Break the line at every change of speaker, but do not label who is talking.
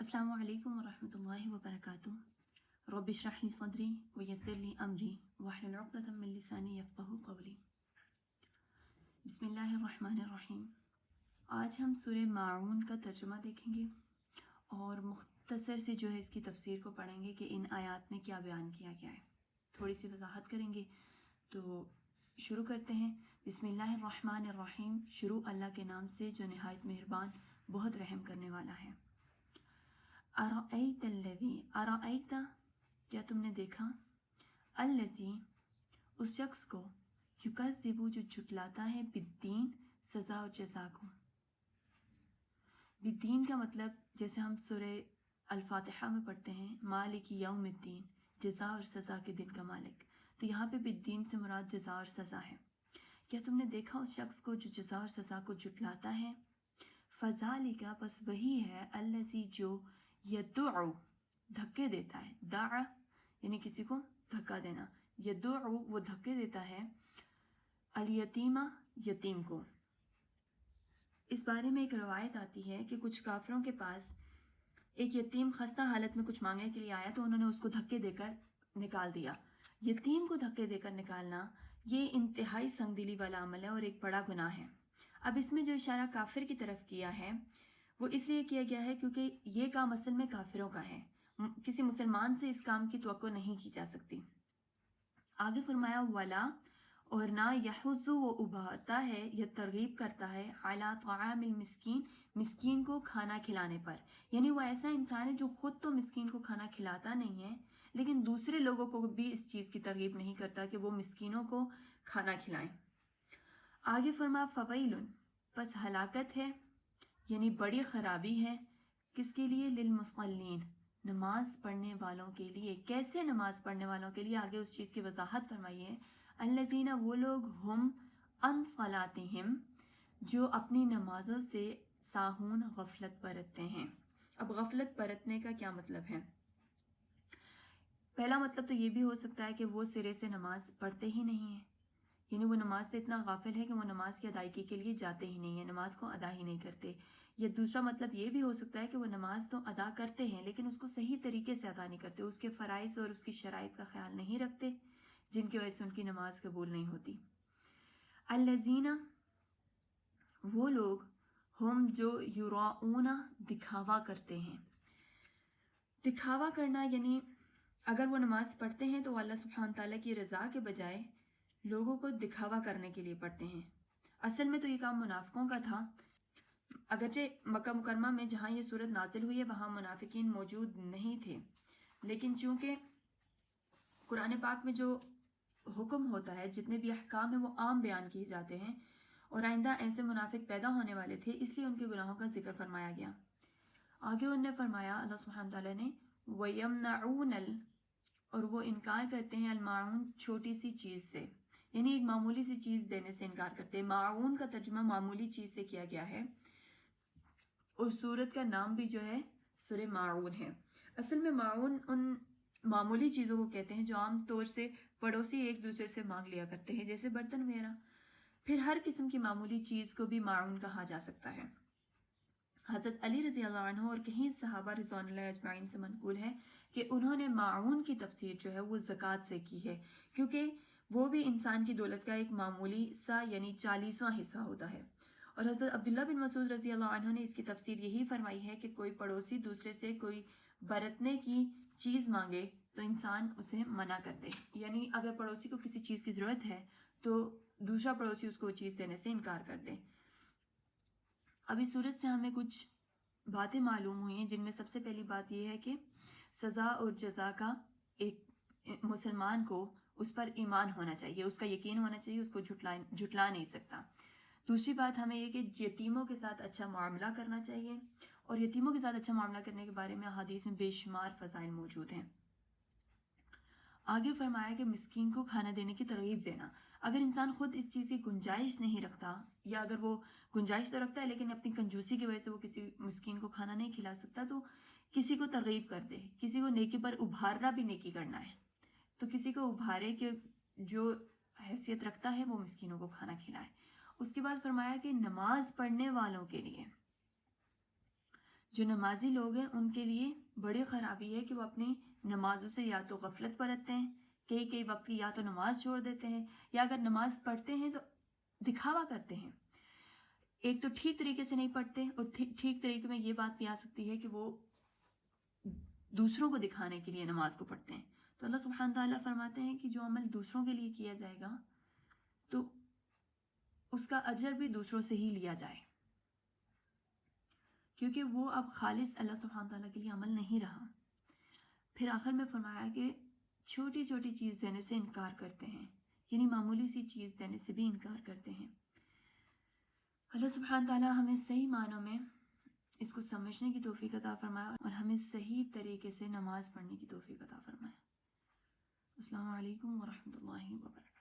अस्सलामु अलैकुम वरहमतुल्लाहि वबरकातुहू। रब्बि इश्रह ली सदरी वयस्सिर ली अमरी वहलुल उक़दतम मिन लिसानी यफ़क़हू क़ौली। बिस्मिल्लाहिर्रहमानिर्रहीम। आज हम सूरह माऊन का तर्जुमा देखेंगे और मुख्तसर से जो है इसकी तफसीर को पढ़ेंगे कि इन आयात में क्या बयान किया गया है। थोड़ी सी वजाहत करेंगे तो शुरू करते हैं। बिस्मिल्लाहिर्रहमानिर्रहीम। शुरू अल्लाह के नाम से जो नहायत मेहरबान बहुत रहम करने वाला है। अराअयतल्लज़ी, अराअयता क्या तुमने देखा, अल्लज़ी उस शख्स को, युकज़्ज़िबु जो झुटलाता है, बिद्दीन सज़ा और जज़ा को। बिद्दीन का मतलब जैसे हम सूरह अल-फातिहा में पढ़ते हैं, मालिकी यौमिद्दीन, जज़ा और सज़ा के दिन का मालिक। तो यहाँ पे बिद्दीन से मुराद जज़ा और सज़ा है। क्या तुमने देखा उस शख्स को जो जज़ा और सज़ा को झुटलाता है। फ़ज़ालिका बस वही है, अल्लज़ी जो यदुउ धक्के देता है। दाअ यानी किसी को धक्का देना, यदुउ वो धक्के देता है, अल यतीमा यतीम को। इस बारे में एक रवायत आती है कि कुछ काफिरों के पास एक यतीम खस्ता हालत में कुछ मांगने के लिए आया तो उन्होंने उसको धक्के देकर निकाल दिया। यतीम को धक्के देकर निकालना ये इंतहाई संगदिली वाला अमल है और एक बड़ा गुनाह है। अब इसमें जो इशारा काफिर की तरफ किया है वो इसलिए किया गया है क्योंकि ये काम असल में काफिरों का है, किसी मुसलमान से इस काम की तवक्को नहीं की जा सकती। आगे फरमाया वला और ना यहुज़ु वो उभारता है या तरगीब करता है, अला तआमिल मिस्कीन मिस्कीन को खाना खिलाने पर। यानी वो ऐसा इंसान है जो खुद तो मिस्कीन को खाना खिलाता नहीं है लेकिन दूसरे लोगों को भी इस चीज़ की तरगीब नहीं करता कि वो मिस्कीनों को खाना खिलाएं। आगे फरमा फ़वैलुन बस हलाकत है यानी बड़ी खराबी है, किसके लिए, लिल मुसल्लीन नमाज पढ़ने वालों के लिए। कैसे नमाज पढ़ने वालों के लिए, आगे उस चीज़ की वजाहत फरमाइए। अल्लज़ीना वो लोग, हुम अन सलातिहिम जो अपनी नमाजों से साहून गफलत बरतते हैं। अब गफलत बरतने का क्या मतलब है। पहला मतलब तो ये भी हो सकता है कि वो सिरे से नमाज पढ़ते ही नहीं है, यानी वो नमाज से इतना गाफिल है कि वो नमाज की अदायगी के लिए जाते ही नहीं है, नमाज को अदा ही नहीं करते। या दूसरा मतलब ये भी हो सकता है कि वो नमाज तो अदा करते हैं लेकिन उसको सही तरीके से अदा नहीं करते, उसके फ़राइज़ और उसकी शराइत का ख्याल नहीं रखते जिनकी वजह से उनकी नमाज कबूल नहीं होती। अल्लज़ीना वो लोग, हम जो युराऊना दिखावा करते हैं। दिखावा करना यानी अगर वो नमाज पढ़ते हैं तो अल्लाह सुब्हान ताला की रज़ा के बजाय लोगों को दिखावा करने के लिए पढ़ते हैं। असल में तो ये काम मुनाफिकों का था। अगरचे मक्का मुकरमा में जहाँ ये सूरत नाजिल हुई है वहाँ मुनाफिकीन मौजूद नहीं थे, लेकिन चूंकि कुरान पाक में जो हुक्म होता है, जितने भी अहकाम हैं वो आम बयान किए जाते हैं और आइंदा ऐसे मुनाफिक पैदा होने वाले थे इसलिए उनके गुनाहों का जिक्र फरमाया गया। आगे उन्होंने फरमाया अल्लाह सुब्हान ताला ने, वयमनऊनल और वो इनकार करते हैं, अलमाउन छोटी सी चीज़ से, यानी एक मामूली सी चीज़ देने से इनकार करते हैं। माऊन का तर्जुमा मामूली चीज़ से किया गया है और सूरत का नाम भी जो है सूरह माऊन है। असल में माऊन उन मामूली चीज़ों को कहते हैं जो आम तौर से पड़ोसी एक दूसरे से मांग लिया करते हैं, जैसे बर्तन वगैरह। फिर हर किस्म की मामूली चीज़ को भी माऊन कहा जा सकता है। हज़रत अली रज़ी अल्लाह अन्हु और कहीं सहाबा रिज़वानुल्लाह अजमाइन से मनकूल है कि उन्होंने माऊन की तफसीर जो है वो ज़कात से की है, क्योंकि वो भी इंसान की दौलत का एक मामूली सा यानी 40वां हिस्सा होता है। और हज़रत अब्दुल्ला बिन मसूद रज़ी अल्लाह अन्हु ने इसकी तफसीर यही फरमाई है कि कोई पड़ोसी दूसरे से कोई बरतने की चीज़ मांगे तो इंसान उसे मना कर दे, यानी अगर पड़ोसी को किसी चीज़ की ज़रूरत है तो दूसरा पड़ोसी उसको वो चीज़ देने से इनकार कर दे। अभी सूरत से हमें कुछ बातें मालूम हुई हैं, जिनमें सबसे पहली बात यह है कि सज़ा और जज़ा का एक मुसलमान को उस पर ईमान होना चाहिए, उसका यकीन होना चाहिए, उसको झुटला नहीं सकता। दूसरी बात हमें ये कि यतीमों के साथ अच्छा मामला करना चाहिए और यतीमों के साथ अच्छा मामला करने के बारे में हदीस में बेशुमार फ़ज़ाइल मौजूद हैं। आगे फरमाया कि मिस्कीन को खाना देने की तरगीब देना। अगर इंसान खुद इस चीज़ की गुंजाइश नहीं रखता, या अगर वो गुंजाइश तो रखता है लेकिन अपनी कंजूसी की वजह से वो किसी मिस्कीन को खाना नहीं खिला सकता, तो किसी को तरगीब कर दे। किसी को नेकी पर उभारना भी नेकी करना है तो किसी को उभारे कि जो हैसियत रखता है वो मिस्कीनों को खाना खिलाए। उसके बाद फरमाया कि नमाज पढ़ने वालों के लिए جو نمازی لوگ ہیں ان کے لیے بڑی خرابی ہے کہ وہ اپنی نمازوں سے یا تو غفلت برتتے ہیں، کئی وقت یا تو نماز چھوڑ دیتے ہیں، یا اگر نماز پڑھتے ہیں تو دکھاوا کرتے ہیں. ایک تو ٹھیک طریقے سے نہیں پڑھتے، اور ٹھیک طریقے میں یہ بات بھی آ سکتی ہے کہ وہ دوسروں کو دکھانے کے لیے نماز کو پڑھتے ہیں. تو اللہ سبحانہ تعالیٰ فرماتے ہیں کہ جو عمل دوسروں کے لیے کیا جائے گا تو اس کا اجر بھی دوسروں سے ہی لیا جائے، کیونکہ وہ اب خالص اللہ سبحانہ تعالیٰ کے لیے عمل نہیں رہا. پھر آخر میں فرمایا کہ چھوٹی چھوٹی چیز دینے سے انکار کرتے ہیں، یعنی معمولی سی چیز دینے سے بھی انکار کرتے ہیں. اللہ سبحانہ تعالیٰ ہمیں صحیح معنوں میں اس کو سمجھنے کی توفیق عطا فرمائے اور ہمیں صحیح طریقے سے نماز پڑھنے کی توفیق عطا فرمائے. السلام علیکم ورحمۃ اللہ وبرکاتہ.